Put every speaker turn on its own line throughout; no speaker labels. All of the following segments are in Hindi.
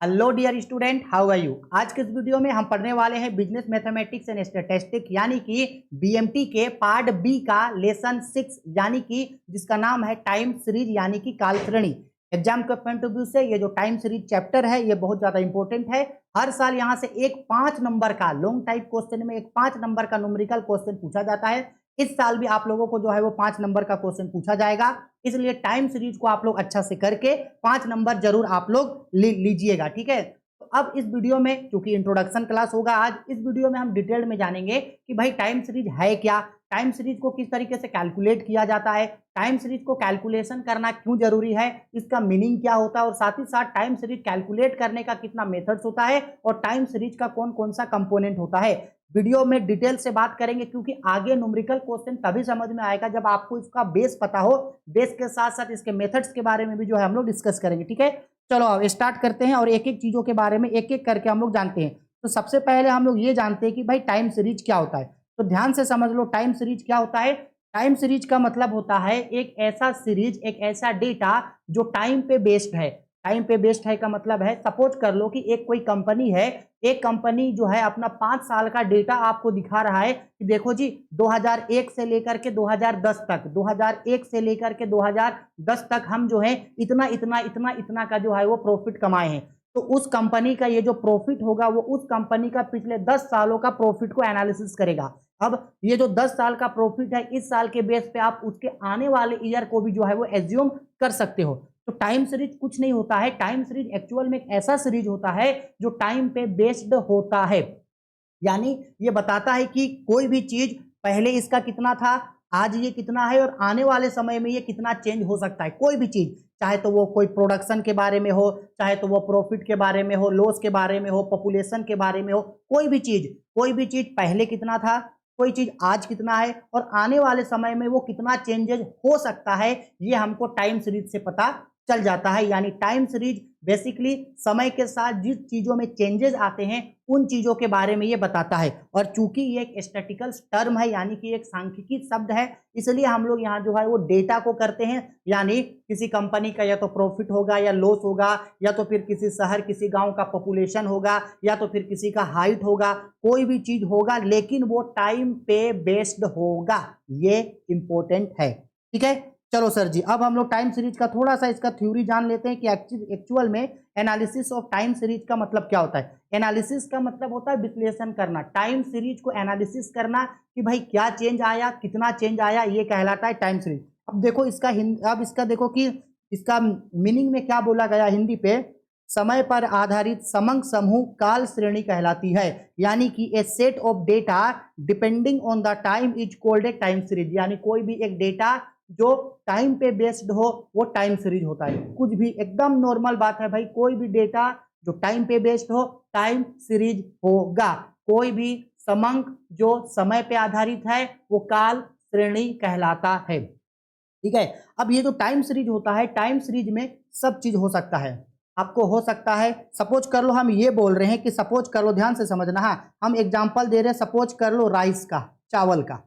Hello dear student, how are you. आज के इस वीडियो में हम पढ़ने वाले हैं बिजनेस मैथमेटिक्स एंड स्टैटिस्टिक यानी कि बीएमटी के पार्ट बी का लेसन 6 यानी कि जिसका नाम है टाइम सीरीज यानी कि काल श्रेणी। एग्जाम के पॉइंट ऑफ व्यू से ये जो टाइम सीरीज चैप्टर है ये बहुत ज्यादा इंपॉर्टेंट है। हर साल यहाँ से एक 5 नंबर का लॉन्ग टाइप क्वेश्चन में एक 5 नंबर का न्यूमेरिकल क्वेश्चन पूछा जाता है। इस साल भी आप लोगों को जो है वो 5 नंबर का क्वेश्चन पूछा जाएगा, इसलिए टाइम सीरीज को आप लोग अच्छा से करके 5 नंबर जरूर आप लोग लीजिएगा, ठीक है। तो अब इस वीडियो में चूंकि इंट्रोडक्शन क्लास होगा आज, इस वीडियो में हम डिटेल में जानेंगे कि भाई टाइम सीरीज है क्या, टाइम सीरीज को किस तरीके से कैलकुलेट किया जाता है, टाइम सीरीज को कैलकुलेशन करना क्यों जरूरी है, इसका मीनिंग क्या होता है और साथ ही साथ टाइम सीरीज कैलकुलेट करने का कितना मेथड्स होता है और टाइम सीरीज का कौन कौन सा कंपोनेंट होता है। वीडियो में डिटेल से बात करेंगे क्योंकि आगे न्यूमेरिकल क्वेश्चन तभी समझ में आएगा जब आपको इसका बेस पता हो। बेस के साथ साथ इसके मेथड्स के बारे में भी जो है हम लोग डिस्कस करेंगे, ठीक है। चलो अब स्टार्ट करते हैं और एक एक चीजों के बारे में एक एक करके हम लोग जानते हैं। तो सबसे पहले हम लोग ये जानते हैं कि भाई टाइम सीरीज क्या होता है। तो ध्यान से समझ लो टाइम सीरीज क्या होता है। टाइम सीरीज का मतलब होता है एक ऐसा सीरीज, एक ऐसा डेटा जो टाइम पे बेस्ड है। टाइम पे बेस्ड है का मतलब है, सपोज कर लो कि एक कोई कंपनी है, एक कंपनी जो है अपना 5 साल का डेटा आपको दिखा रहा है कि देखो जी 2001 से लेकर के 2010 तक, 2001 से लेकर के 2010 तक हम जो है इतना इतना इतना इतना का जो है वो प्रॉफिट कमाए हैं। तो उस कंपनी का ये जो प्रॉफिट होगा वो उस कंपनी का पिछले 10 सालों का प्रॉफिट को एनालिसिस करेगा। अब ये जो 10 साल का प्रॉफिट है, इस साल के बेस पे आप उसके आने वाले ईयर को भी जो है वो एज्यूम कर सकते हो। तो टाइम सीरीज कुछ नहीं होता है, टाइम सीरीज एक्चुअल में एक ऐसा सीरीज होता है जो टाइम पे बेस्ड होता है। यानी ये बताता है कि कोई भी चीज पहले इसका कितना था, आज ये कितना है और आने वाले समय में ये कितना चेंज हो सकता है। कोई भी चीज, चाहे तो वो कोई प्रोडक्शन के बारे में हो, चाहे तो वो प्रॉफिट के बारे में हो, लॉस के बारे में हो, पॉपुलेशन के बारे में हो, कोई भी चीज पहले कितना था, कोई चीज आज कितना है और आने वाले समय में वो कितना चेंजेस हो सकता है, ये हमको टाइम सीरीज से पता चल जाता है। यानी टाइम सीरीज बेसिकली समय के साथ जिस चीजों में चेंजेस आते हैं उन चीजों के बारे में ये बताता है। और चूंकि ये एक स्टैटिस्टिकल टर्म है यानी कि एक सांख्यिकी शब्द है, इसलिए हम लोग यहाँ जो है वो डेटा को करते हैं। यानी किसी कंपनी का या तो प्रॉफिट होगा या लॉस होगा, या तो फिर किसी शहर किसी गांव का पॉपुलेशन होगा, या तो फिर किसी का हाइट होगा, कोई भी चीज होगा लेकिन वो टाइम पे बेस्ड होगा। ये इंपॉर्टेंट है, ठीक है। चलो सर जी, अब हम लोग टाइम सीरीज का थोड़ा सा इसका थ्योरी जान लेते हैं कि एक्चुअल में एनालिसिस ऑफ टाइम सीरीज का मतलब क्या होता है। एनालिसिस का मतलब होता है विश्लेषण करना, टाइम सीरीज को एनालिसिस करना कि भाई क्या चेंज आया, कितना चेंज आया, ये कहलाता है टाइम सीरीज। अब देखो इसका अब इसका देखो कि इसका मीनिंग में क्या बोला गया हिंदी पे, समय पर आधारित समंग समूह काल श्रेणी कहलाती है। यानी कि a set of data depending on the time is called a time series. यानी कोई भी एक डेटा जो टाइम पे बेस्ड हो वो टाइम सीरीज होता है। कुछ भी एकदम नॉर्मल बात है भाई, कोई भी डेटा जो टाइम पे बेस्ड हो टाइम सीरीज होगा। कोई भी समंक जो समय पे आधारित है वो काल श्रेणी कहलाता है, ठीक है। अब ये जो टाइम सीरीज होता है, टाइम सीरीज में सब चीज हो सकता है। आपको हो सकता है, सपोज कर लो हम ये बोल रहे हैं कि सपोज कर लो, ध्यान से समझना, हाँ हम एग्जांपल दे रहे हैं, सपोज कर लो राइस का, चावल का।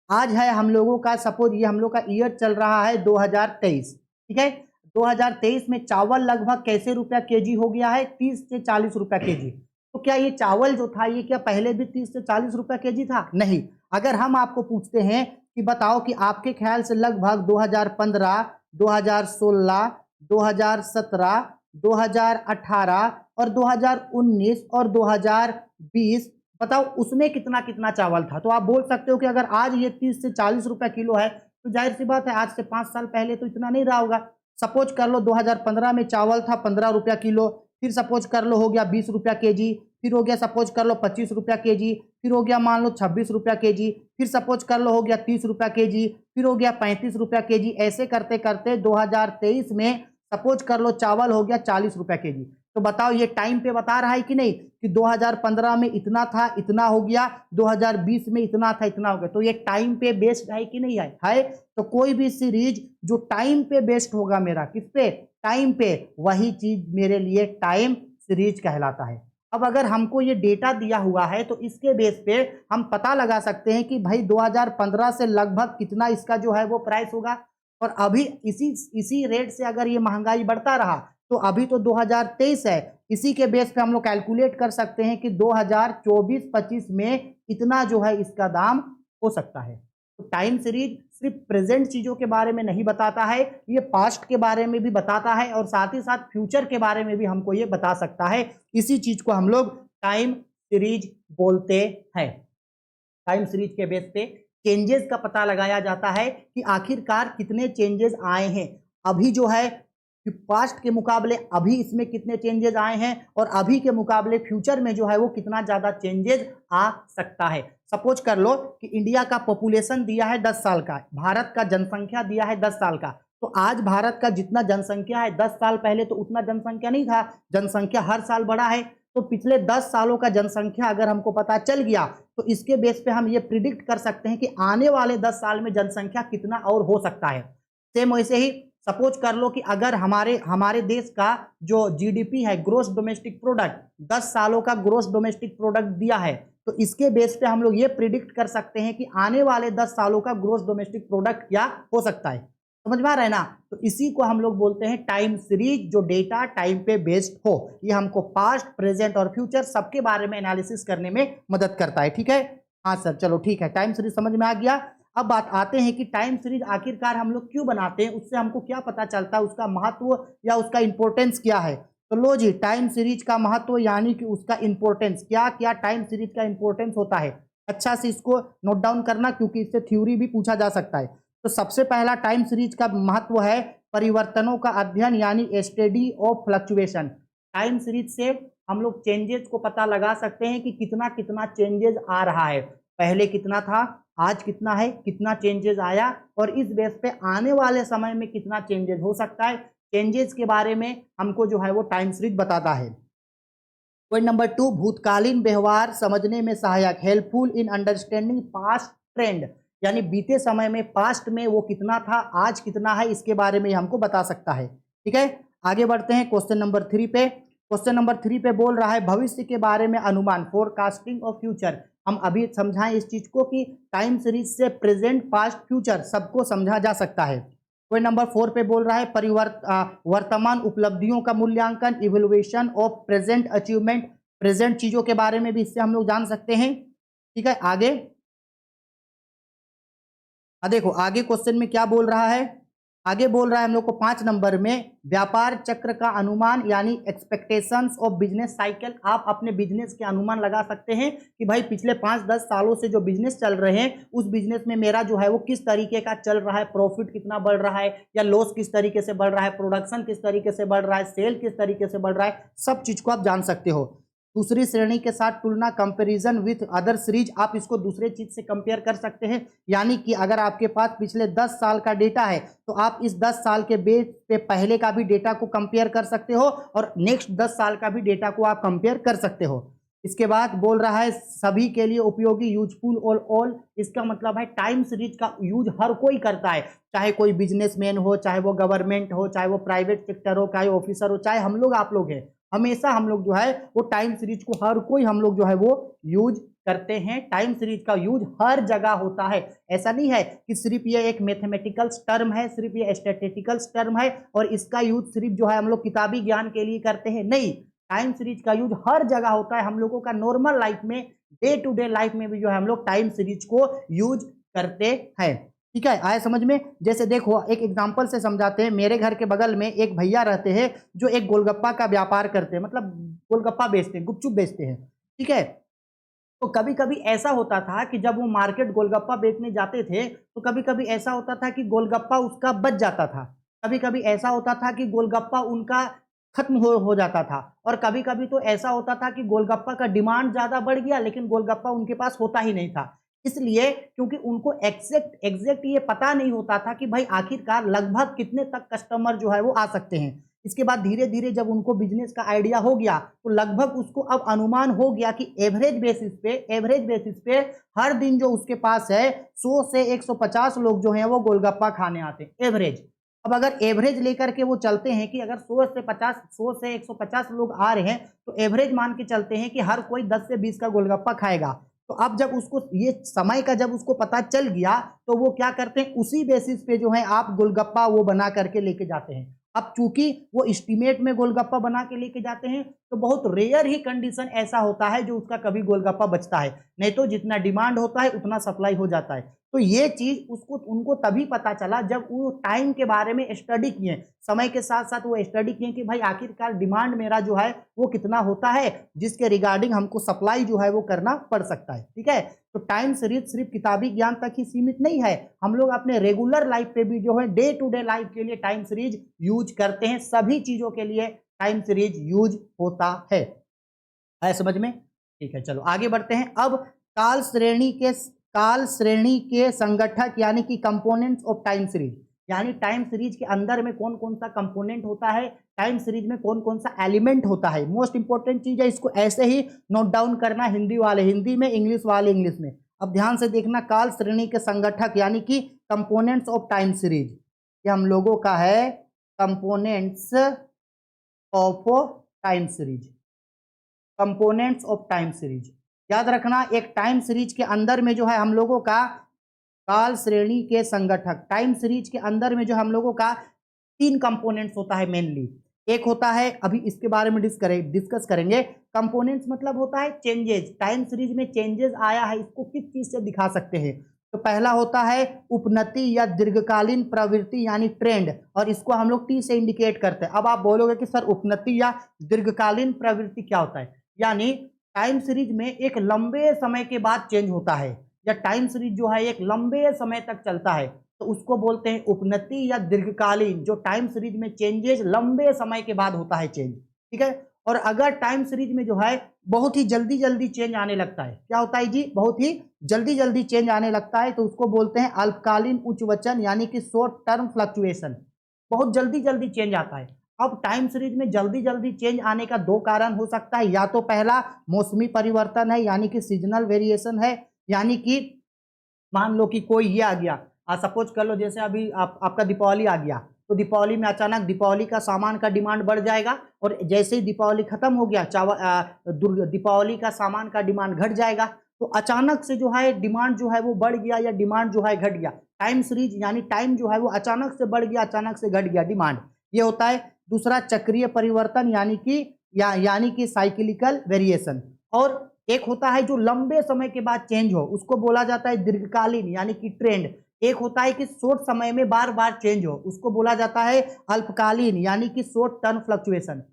आज है हम लोगों का, सपोज ये हम लोग का ईयर चल रहा है 2023, ठीक है। 2023 में चावल लगभग कैसे रुपया केजी हो गया है, 30 से 40 रुपया केजी। तो क्या ये चावल जो था ये क्या पहले भी 30 से 40 रुपया केजी था? नहीं। अगर हम आपको पूछते हैं कि बताओ कि आपके ख्याल से लगभग 2015, 2016, 2017, 2018 और 2019 और 2020, बताओ उसमें कितना कितना चावल था। तो आप बोल सकते हो कि अगर आज ये 30 से 40 रुपए किलो है तो जाहिर सी बात है आज से 5 साल पहले तो इतना नहीं रहा होगा। सपोज कर लो 2015 में चावल था 15 रुपया किलो, फिर सपोज कर लो हो गया 20 रुपया केजी, फिर हो गया सपोज कर लो 25 रुपया केजी, फिर हो गया मान लो 26 रुपया केजी, फिर सपोज कर लो हो गया 30 रुपया केजी, फिर हो गया 35 रुपया केजी। ऐसे करते करते 2023 में सपोज कर लो चावल हो गया 40 रुपया केजी। तो बताओ ये टाइम पे बता रहा है कि नहीं कि 2015 में इतना था इतना हो गया, 2020 में इतना था इतना हो गया। तो ये टाइम पे बेस्ड है कि नहीं है? तो कोई भी सीरीज जो टाइम पे बेस्ड होगा मेरा, किस पे? टाइम पे, वही चीज मेरे लिए टाइम सीरीज कहलाता है। अब अगर हमको ये डेटा दिया हुआ है तो इसके बेस पे हम पता लगा सकते हैं कि भाई 2015 से लगभग कितना इसका जो है वो प्राइस होगा। और अभी इसी रेट से अगर ये महंगाई बढ़ता रहा तो अभी तो 2023 है, इसी के बेस पे हम लोग कैलकुलेट कर सकते हैं कि 2024-25 में इतना जो है इसका दाम हो सकता है। तो टाइम सीरीज सिर्फ प्रेजेंट चीजों के बारे में नहीं बताता है, ये पास्ट के बारे में भी बताता है और साथ ही साथ फ्यूचर के बारे में भी हमको ये बता सकता है। इसी चीज को हम लोग टाइम सीरीज बोलते हैं। टाइम सीरीज के बेस पे चेंजेस का पता लगाया जाता है कि आखिरकार कितने चेंजेस आए हैं। अभी जो है पास्ट के मुकाबले अभी इसमें कितने चेंजेस आए हैं और अभी के मुकाबले फ्यूचर में जो है वो कितना ज्यादा चेंजेस आ सकता है। सपोज कर लो कि इंडिया का पॉपुलेशन दिया है 10 साल का, भारत का जनसंख्या दिया है 10 साल का। तो आज भारत का जितना जनसंख्या है 10 साल पहले तो उतना जनसंख्या नहीं था, जनसंख्या हर साल बढ़ा है। तो पिछले 10 सालों का जनसंख्या अगर हमको पता चल गया तो इसके बेस पे हम ये प्रिडिक्ट कर सकते हैं कि आने वाले 10 साल में जनसंख्या कितना और हो सकता है। सेम वैसे ही सपोज कर लो कि अगर हमारे देश का जो जीडीपी है, ग्रोस डोमेस्टिक प्रोडक्ट, 10 सालों का ग्रोस डोमेस्टिक प्रोडक्ट दिया है, तो इसके बेस पे हम लोग ये प्रिडिक्ट कर सकते हैं कि आने वाले 10 सालों का ग्रोस डोमेस्टिक प्रोडक्ट क्या हो सकता है। समझ में आ रहा है ना? तो इसी को हम लोग बोलते हैं टाइम सीरीज, जो डेटा टाइम पे बेस्ड हो। ये हमको पास्ट, प्रेजेंट और फ्यूचर सबके बारे में एनालिसिस करने में मदद करता है। ठीक है, हाँ सर, चलो ठीक है, टाइम सीरीज समझ में आ गया। अब बात आते हैं कि टाइम सीरीज आखिरकार हम लोग क्यों बनाते हैं, उससे हमको क्या पता चलता है, उसका महत्व या उसका इंपॉर्टेंस क्या है। तो लो जी, टाइम सीरीज का महत्व यानी कि उसका इंपॉर्टेंस क्या क्या टाइम सीरीज का इंपॉर्टेंस होता है। अच्छा से इसको नोट डाउन करना, क्योंकि इससे थ्योरी भी पूछा जा सकता है। तो सबसे पहला टाइम सीरीज का महत्व है परिवर्तनों का अध्ययन, यानी study of fluctuation. Time series से हम लोग चेंजेस को पता लगा सकते हैं कि कितना कितना चेंजेस आ रहा है, पहले कितना था, आज कितना है, कितना चेंजेस आया, और इस बेस पे आने वाले समय में कितना चेंजेस हो सकता है। चेंजेस के बारे में हमको जो है वो टाइम सीरीज बताता है। पॉइंट नंबर 2, भूतकालीन व्यवहार समझने में सहायक, helpful in understanding past trend, यानी बीते समय में, पास्ट में वो कितना था, आज कितना है, इसके बारे में हमको बता सकता है। ठीक है, आगे बढ़ते हैं क्वेश्चन नंबर 3 पे। क्वेश्चन नंबर 3 पे बोल रहा है भविष्य के बारे में अनुमान, फोरकास्टिंग ऑफ फ्यूचर। हम अभी समझाएं इस चीज को कि टाइम सीरीज से प्रेजेंट, पास्ट, फ्यूचर सबको समझा जा सकता है। पॉइंट नंबर 4 पे बोल रहा है वर्तमान उपलब्धियों का मूल्यांकन, evaluation of present achievement, present चीजों के बारे में भी इससे हम लोग जान सकते हैं। ठीक है, आगे देखो आगे क्वेश्चन में क्या बोल रहा है। आगे बोल रहा है हम लोग को 5 नंबर में व्यापार चक्र का अनुमान, यानी एक्सपेक्टेशंस ऑफ बिजनेस साइकिल। आप अपने बिजनेस के अनुमान लगा सकते हैं कि भाई पिछले 5-10 सालों से जो बिजनेस चल रहे हैं, उस बिजनेस में मेरा जो है वो किस तरीके का चल रहा है, प्रॉफिट कितना बढ़ रहा है या लॉस किस तरीके से बढ़ रहा है, प्रोडक्शन किस तरीके से बढ़ रहा है, सेल किस तरीके से बढ़ रहा है, सब चीज को आप जान सकते हो। दूसरी श्रेणी के साथ तुलना, कंपैरिजन विथ अदर सीरीज, आप इसको दूसरे चीज से कंपेयर कर सकते हैं। यानी कि अगर आपके पास पिछले 10 साल का डेटा है तो आप इस 10 साल के बेस पे पहले का भी डेटा को कंपेयर कर सकते हो और नेक्स्ट 10 साल का भी डेटा को आप कंपेयर कर सकते हो। इसके बाद बोल रहा है सभी के लिए उपयोगी, यूजफुल ऑल। इसका मतलब है टाइम सीरीज का यूज हर कोई करता है, चाहे कोई बिजनेसमैन हो, चाहे वो गवर्नमेंट हो, चाहे वो प्राइवेट सेक्टर हो, चाहे ऑफिसर हो, चाहे हम लोग आप लोग हैं, हमेशा हम लोग जो है वो टाइम सीरीज को हर कोई हम लोग जो है वो यूज करते हैं। टाइम सीरीज का यूज हर जगह होता है। ऐसा नहीं है कि सिर्फ ये एक मैथमेटिकल टर्म है, सिर्फ ये स्टैटिस्टिकल टर्म है और इसका यूज सिर्फ जो है हम लोग किताबी ज्ञान के लिए करते हैं, नहीं। टाइम सीरीज का यूज हर जगह होता है। हम लोगों का नॉर्मल लाइफ में, डे टू डे लाइफ में भी जो है हम लोग टाइम सीरीज को यूज करते हैं। ठीक है, आया समझ में? जैसे देखो एक एग्जांपल से समझाते हैं। मेरे घर के बगल में एक भैया रहते हैं जो एक गोलगप्पा का व्यापार करते हैं, मतलब गोलगप्पा बेचते हैं, गुपचुप बेचते हैं। ठीक है, तो कभी कभी ऐसा होता था कि जब वो मार्केट गोलगप्पा बेचने जाते थे तो कभी कभी ऐसा होता था कि गोलगप्पा उसका बच जाता था, कभी कभी ऐसा होता था कि गोलगप्पा उनका खत्म हो जाता था, और कभी कभी तो ऐसा होता था कि गोलगप्पा का डिमांड ज्यादा बढ़ गया लेकिन गोलगप्पा उनके पास होता ही नहीं था। इसलिए क्योंकि उनको एग्जैक्ट ये पता नहीं होता था कि भाई आखिरकार लगभग कितने तक कस्टमर जो है वो आ सकते हैं। इसके बाद धीरे धीरे जब उनको बिजनेस का आइडिया हो गया तो लगभग उसको अब अनुमान हो गया कि एवरेज बेसिस पे हर दिन जो उसके पास है 100 से 150 लोग जो हैं वो गोलगप्पा खाने आते हैं, एवरेज। अब अगर एवरेज लेकर के वो चलते हैं कि अगर 100 से 150 लोग आ रहे हैं तो एवरेज मान के चलते हैं कि हर कोई 10 से 20 का गोलगप्पा खाएगा। तो अब जब उसको ये समय का जब उसको पता चल गया तो वो क्या करते हैं, उसी बेसिस पे जो है आप गोलगप्पा वो बना करके लेके जाते हैं। अब चूंकि वो एस्टीमेट में गोलगप्पा बना के लेके जाते हैं, तो बहुत रेयर ही कंडीशन ऐसा होता है जो उसका कभी गोलगप्पा बचता है, नहीं तो जितना डिमांड होता है उतना सप्लाई हो जाता है। तो ये चीज उसको उनको तभी पता चला जब वो टाइम के बारे में स्टडी किए, समय के साथ साथ वो स्टडी किए कि भाई आखिरकार डिमांड मेरा जो है वो कितना होता है, जिसके रिगार्डिंग हमको सप्लाई जो है वो करना पड़ सकता है। ठीक है, तो टाइम सीरीज सिर्फ किताबी ज्ञान तक ही सीमित नहीं है, हम लोग अपने रेगुलर लाइफ पे भी जो है डे टू डे लाइफ के लिए टाइम सीरीज यूज करते हैं, सभी चीजों के लिए टाइम सीरीज यूज होता है समझ में। ठीक है, चलो आगे बढ़ते हैं। अब काल श्रेणी के संगठक यानी कि कंपोनेंट्स ऑफ टाइम सीरीज, यानी टाइम सीरीज के अंदर में कौन कौन सा कंपोनेंट होता है, टाइम सीरीज में कौन कौन सा एलिमेंट होता है। मोस्ट इंपॉर्टेंट चीज है, इसको ऐसे ही नोट डाउन करना, हिंदी वाले हिंदी में, इंग्लिश वाले इंग्लिश में। अब ध्यान से देखना, काल श्रेणी के संगठक यानी कि कंपोनेंट्स ऑफ टाइम सीरीज, ये हम लोगों का है components of time series, components of time series. याद रखना, एक टाइम सीरीज के अंदर में जो है हम लोगों का काल श्रेणी के संगठक, टाइम सीरीज के अंदर में जो हम लोगों का 3 कंपोनेंट्स होता है मेनली। एक होता है, अभी इसके बारे में डिस्कस करेंगे, कंपोनेंट्स मतलब होता है चेंजेस, टाइम सीरीज में चेंजेस आया है इसको किस चीज से दिखा सकते हैं। तो पहला होता है उपनति या दीर्घकालीन प्रवृत्ति यानी ट्रेंड, और इसको हम लोग टी से इंडिकेट करते हैं। अब आप बोलोगे कि सर उपनति या दीर्घकालीन प्रवृत्ति क्या होता है, यानी टाइम सीरीज में एक लंबे समय के बाद चेंज होता है, या टाइम सीरीज जो है एक लंबे समय तक चलता है, तो उसको बोलते हैं उपनति या दीर्घकालीन, जो टाइम सीरीज में चेंजेस लंबे समय के बाद होता है चेंज। ठीक है, और अगर टाइम सीरीज में जो है बहुत ही जल्दी जल्दी चेंज आने लगता है, क्या होता है जी, बहुत ही जल्दी जल्दी चेंज आने लगता है, तो उसको बोलते हैं अल्पकालीन उच्च वचन यानी कि शॉर्ट टर्म फ्लक्चुएशन, बहुत जल्दी जल्दी चेंज आता है। अब टाइम सीरीज में जल्दी जल्दी चेंज आने का 2 कारण हो सकता है, या तो पहला मौसमी परिवर्तन है यानी कि सीजनल वेरिएशन है, यानी कि मान लो कि कोई ये आ गया, सपोज कर लो जैसे अभी आपका दीपावली आ गया, तो दीपावली में अचानक दीपावली का सामान का डिमांड बढ़ जाएगा, और जैसे ही दीपावली खत्म हो गया दीपावली का सामान का डिमांड घट जाएगा, तो अचानक से जो है डिमांड जो है वो बढ़ गया या डिमांड जो है घट गया। टाइम सीरीज यानी टाइम जो है वो अचानक से बढ़ गया, अचानक से घट गया डिमांड, ये होता है। दूसरा चक्रीय परिवर्तन यानी कि साइक्लिकल वेरिएशन, और एक होता है जो लंबे समय के बाद चेंज हो, उसको बोला जाता है दीर्घकालीन यानी कि ट्रेंड। एक होता है कि शॉर्ट समय में बार बार चेंज हो, उसको बोला जाता है अल्पकालीन यानी कि शॉर्ट टर्म फ्लक्चुएशन।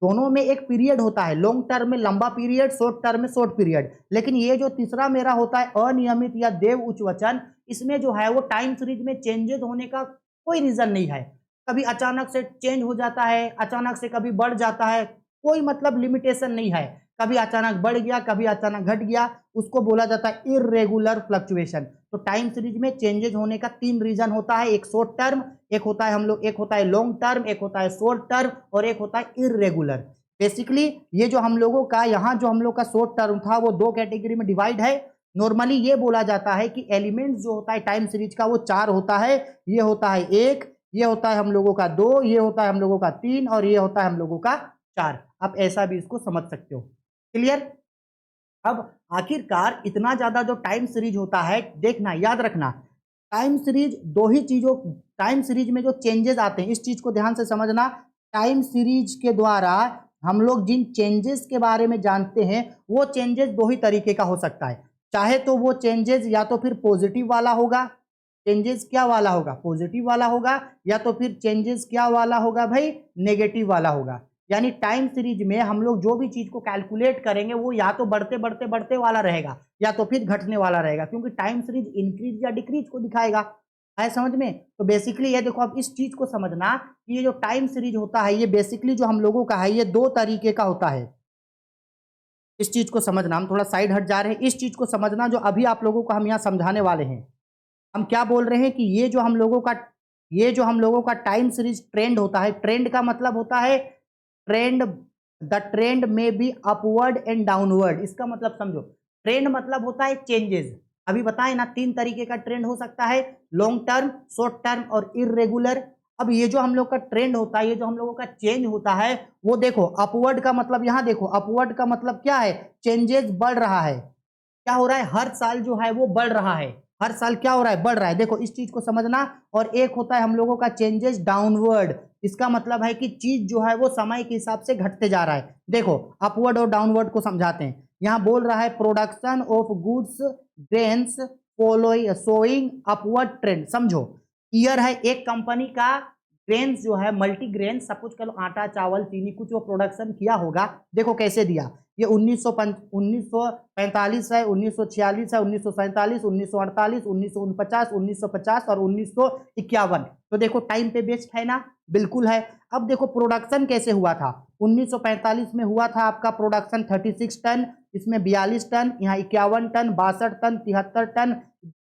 दोनों में एक पीरियड होता है, लॉन्ग टर्म में लंबा पीरियड, शॉर्ट टर्म में शॉर्ट पीरियड। लेकिन ये जो तीसरा मेरा होता है अनियमित या देव उच्च वचन, इसमें जो है वो टाइम सीरीज में चेंजेस होने का कोई रीजन नहीं है, कभी अचानक से चेंज हो जाता है, अचानक से कभी बढ़ जाता है, कोई मतलब लिमिटेशन नहीं है, कभी अचानक बढ़ गया कभी अचानक घट गया, उसको बोला जाता है इरेगुलर फ्लक्चुएशन। तो टाइम सीरीज में चेंजेस होने का 3 रीजन होता है, एक शॉर्ट टर्म, एक होता है लॉन्ग टर्म, एक होता है शॉर्ट टर्म, और एक होता है इरेगुलर। बेसिकली ये जो हम लोगों का यहाँ जो हम लोग का शॉर्ट टर्म था वो 2 कैटेगरी में डिवाइड है। नॉर्मली ये बोला जाता है कि एलिमेंट्स जो होता है टाइम सीरीज का वो 4 होता है, ये होता है 1, ये होता है हम लोगों का 2, ये होता है हम लोगों का 3, और ये होता है हम लोगों का 4। आप ऐसा भी इसको समझ सकते हो, क्लियर। अब आखिरकार इतना ज्यादा जो टाइम सीरीज होता है, देखना याद रखना, टाइम सीरीज 2 ही चीजों, टाइम सीरीज में जो चेंजेस आते हैं इस चीज को ध्यान से समझना। टाइम सीरीज के द्वारा हम लोग जिन चेंजेस के बारे में जानते हैं वो चेंजेस 2 ही तरीके का हो सकता है, चाहे तो वो चेंजेस या तो फिर पॉजिटिव वाला होगा, चेंजेस क्या वाला होगा, पॉजिटिव वाला होगा, या तो फिर चेंजेस क्या वाला होगा भाई, नेगेटिव वाला होगा। यानी टाइम सीरीज में हम लोग जो भी चीज को कैलकुलेट करेंगे वो या तो बढ़ते बढ़ते बढ़ते वाला रहेगा या तो फिर घटने वाला रहेगा, क्योंकि टाइम सीरीज इंक्रीज या डिक्रीज को दिखाएगा, है समझ में। तो बेसिकली ये देखो, अब इस चीज को समझना कि ये जो टाइम सीरीज होता है ये बेसिकली जो हम लोगों का है ये 2 तरीके का होता है। इस चीज को समझना, हम थोड़ा साइड हट जा रहे हैं, इस चीज को समझना जो अभी आप लोगों को हम यहाँ समझाने वाले हैं। हम क्या बोल रहे हैं कि ये जो हम लोगों का टाइम सीरीज ट्रेंड होता है, ट्रेंड का मतलब होता है ट्रेंड, द ट्रेंड में बी अपवर्ड एंड डाउनवर्ड, इसका मतलब समझो। ट्रेंड मतलब होता है चेंजेस, अभी बताए ना 3 तरीके का ट्रेंड हो सकता है, लॉन्ग टर्म, शॉर्ट टर्म और इरेगुलर। अब ये जो हम लोग का ट्रेंड होता है, ये जो हम लोगों का चेंज होता है, वो देखो अपवर्ड का मतलब, यहां देखो अपवर्ड का मतलब क्या है, चेंजेस बढ़ रहा है, क्या हो रहा है, हर साल जो है वो बढ़ रहा है, हर साल क्या हो रहा है, बढ़ रहा है। देखो इस चीज को समझना। और एक होता है हम लोगों का चेंजेस डाउनवर्ड, इसका मतलब है कि चीज जो है वो समय के हिसाब से घटते जा रहा है। देखो अपवर्ड और डाउनवर्ड को समझाते हैं। यहाँ बोल रहा है production of goods grains following showing upward trend. समझो ईयर है एक कंपनी का, ग्रेन्स जो है मल्टीग्रेन, सपोज करो आटा चावल चीनी कुछ वो प्रोडक्शन किया होगा। देखो कैसे दिया, ये 1945 है, 1946 है, 1947, 1948, 1949, 1950 और 1951। तो देखो टाइम पे बेस्ड है ना, बिल्कुल है। अब देखो प्रोडक्शन कैसे हुआ था। 1945 में हुआ था आपका प्रोडक्शन 36 टन, इसमें 42 टन, यहाँ 51 टन, 62 टन, 73 टन,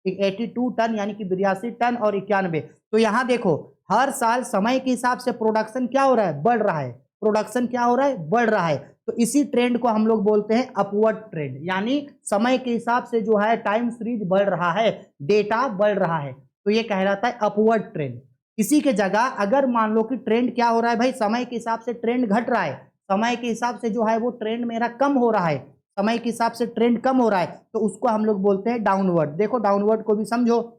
82 टन यानी कि 82 टन और 91। तो यहाँ देखो हर साल समय के हिसाब से प्रोडक्शन क्या हो रहा है, बढ़ रहा है। प्रोडक्शन क्या हो रहा है, बढ़ रहा है। तो इसी ट्रेंड को हम लोग बोलते हैं अपवर्ड ट्रेंड, यानी समय के हिसाब से जो है टाइम सीरीज बढ़ रहा है, डेटा बढ़ रहा है, तो ये कहलाता है अपवर्ड ट्रेंड। इसी के जगह अगर मान लो कि ट्रेंड क्या हो रहा है भाई, समय के हिसाब से ट्रेंड घट रहा है, समय के हिसाब से जो है वो ट्रेंड मेरा कम हो रहा है, समय के हिसाब से ट्रेंड कम हो रहा है, तो उसको हम लोग बोलते हैं डाउनवर्ड। देखो डाउनवर्ड को भी समझो।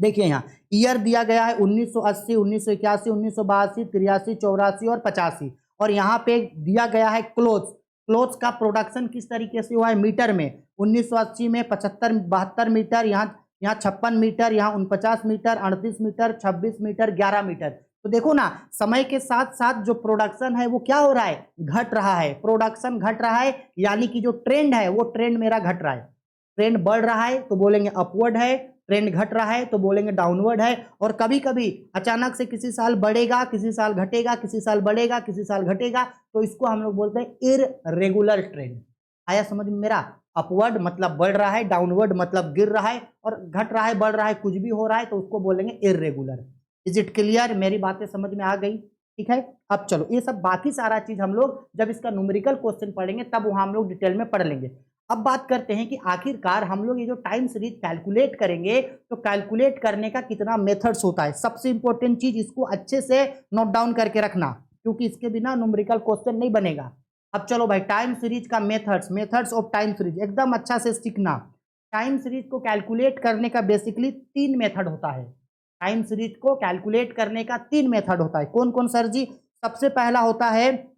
देखिए यहाँ ईयर दिया गया है 1980, 1981, 1982, 83, 84 और 85। और यहाँ पे दिया गया है क्लोथ्स, क्लोथ्स का प्रोडक्शन किस तरीके से हुआ है मीटर में। 1980 में 72 मीटर, यहाँ 56 मीटर, यहाँ 49 मीटर, 38 मीटर, 26 मीटर, 11 मीटर। तो देखो ना समय के साथ साथ जो प्रोडक्शन है वो क्या हो रहा है, घट रहा है। प्रोडक्शन घट रहा है यानी कि जो ट्रेंड है वो ट्रेंड मेरा घट रहा है। ट्रेंड बढ़ रहा है तो बोलेंगे अपवर्ड है, ट्रेंड घट रहा है तो बोलेंगे डाउनवर्ड है। और कभी कभी अचानक से किसी साल बढ़ेगा, किसी साल घटेगा, किसी साल बढ़ेगा, किसी साल घटेगा, तो इसको हम लोग बोलते हैं इररेगुलर ट्रेंड। आया समझ में मेरा। अपवर्ड मतलब बढ़ रहा है, डाउनवर्ड मतलब गिर रहा है, और घट रहा है बढ़ रहा है कुछ भी हो रहा है तो उसको बोलेंगे इररेगुलर। इज इट क्लियर, मेरी बातें समझ में आ गई। ठीक है, अब चलो ये सब बाकी सारा चीज हम लोग जब इसका न्यूमेरिकल क्वेश्चन पढ़ेंगे तब वहां हम लोग डिटेल में पढ़ लेंगे। अब बात करते हैं कि आखिरकार हम लोग ये जो टाइम सीरीज कैलकुलेट करेंगे तो कैलकुलेट करने का कितना मेथड्स होता है। सबसे इंपॉर्टेंट चीज इसको अच्छे से नोट डाउन करके रखना, क्योंकि इसके बिना न्यूमेरिकल क्वेश्चन नहीं बनेगा। अब चलो भाई टाइम सीरीज का मेथड्स ऑफ टाइम सीरीज एकदम अच्छा से सीखना। टाइम सीरीज को कैलकुलेट करने का बेसिकली 3 मेथड होता है। टाइम सीरीज को कैलकुलेट करने का 3 मेथड होता है। कौन कौन सर जी? सबसे पहला होता है,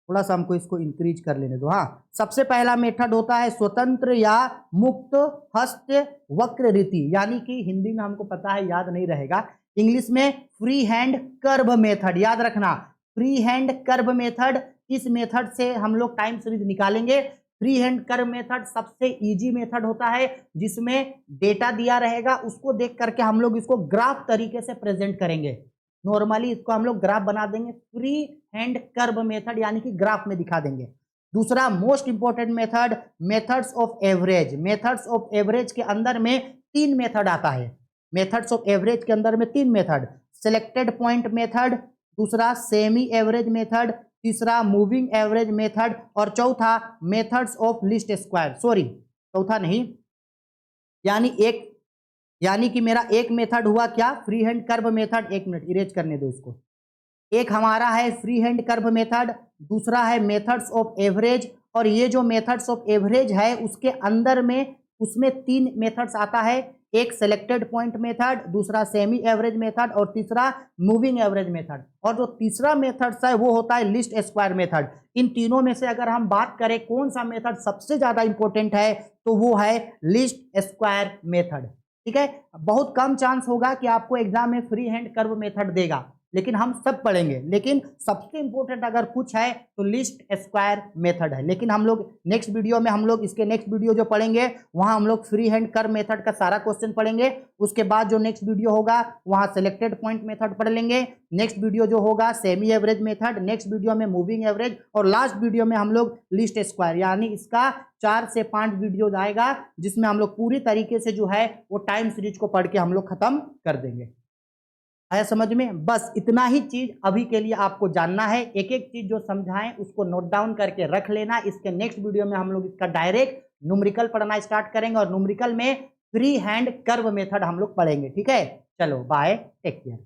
थोड़ा सा हमको इसको इंक्रीज कर लेने दो। हाँ, सबसे पहला मेथड होता है स्वतंत्र या मुक्त हस्त वक्र रीति, यानी कि हिंदी में हमको पता है याद नहीं रहेगा, इंग्लिश में फ्री हैंड कर्व मेथड। याद रखना, फ्री हैंड कर्व मेथड। इस मेथड से हम लोग टाइम सीरीज निकालेंगे। फ्री हैंड कर्व मेथड सबसे इजी मेथड होता है, जिसमें डेटा दिया रहेगा, उसको देख करके हम लोग इसको ग्राफ तरीके से प्रेजेंट करेंगे। नॉर्मली इसको हम लोग ग्राफ बना देंगे, फ्री हैंड कर्व मेथड, यानी कि ग्राफ में दिखा देंगे। दूसरा most important method, methods of average. Methods of average के अंदर में 3 मेथड आता है। मेथड्स ऑफ एवरेज के अंदर में 3 मेथड, सिलेक्टेड पॉइंट मेथड, दूसरा सेमी एवरेज मेथड, तीसरा मूविंग एवरेज मेथड, और चौथा methods of least square. Sorry, चौथा नहीं, यानी कि मेरा एक मेथड हुआ क्या, फ्री हैंड कर्व मेथड। एक मिनट इरेज करने दो इसको। एक हमारा है फ्री हैंड कर्व मेथड, दूसरा है मेथड्स ऑफ एवरेज। और ये जो मेथड्स ऑफ एवरेज है उसके अंदर में उसमें 3 मेथड्स आता है, एक सिलेक्टेड पॉइंट मेथड, दूसरा सेमी एवरेज मेथड और तीसरा मूविंग एवरेज मेथड। और जो तीसरा मेथड है वो होता है लिस्ट स्क्वायर मेथड। इन तीनों में से अगर हम बात करें कौन सा मेथड सबसे ज्यादा इंपॉर्टेंट है तो वो है लिस्ट स्क्वायर मेथड। ठीक है, बहुत कम चांस होगा कि आपको एग्जाम में फ्री हैंड कर्व मेथड देगा, लेकिन हम सब पढ़ेंगे। लेकिन सबसे इंपॉर्टेंट अगर कुछ है तो लिस्ट स्क्वायर मेथड है। लेकिन हम लोग नेक्स्ट वीडियो में, हम लोग इसके नेक्स्ट वीडियो जो पढ़ेंगे वहां हम लोग फ्री हैंड कर्व मेथड का सारा क्वेश्चन पढ़ेंगे। उसके बाद जो नेक्स्ट वीडियो होगा वहां सिलेक्टेड पॉइंट मेथड पढ़ लेंगे। नेक्स्ट वीडियो जो होगा semi average method, next video में मूविंग एवरेज, और लास्ट वीडियो में हम लोग लिस्ट स्क्वायर। यानी इसका 4 से 5 वीडियो आएगा जिसमें हम लोग पूरी तरीके से जो है वो टाइम सीरीज को पढ़ के हम लोग खत्म कर देंगे। आया समझ में? बस इतना ही चीज अभी के लिए आपको जानना है। एक एक चीज जो समझाएं उसको नोट डाउन करके रख लेना। इसके नेक्स्ट वीडियो में हम लोग इसका डायरेक्ट न्यूमेरिकल पढ़ना स्टार्ट करेंगे, और न्यूमेरिकल में फ्री हैंड कर्व मेथड हम लोग पढ़ेंगे। ठीक है, चलो बाय, टेक केयर।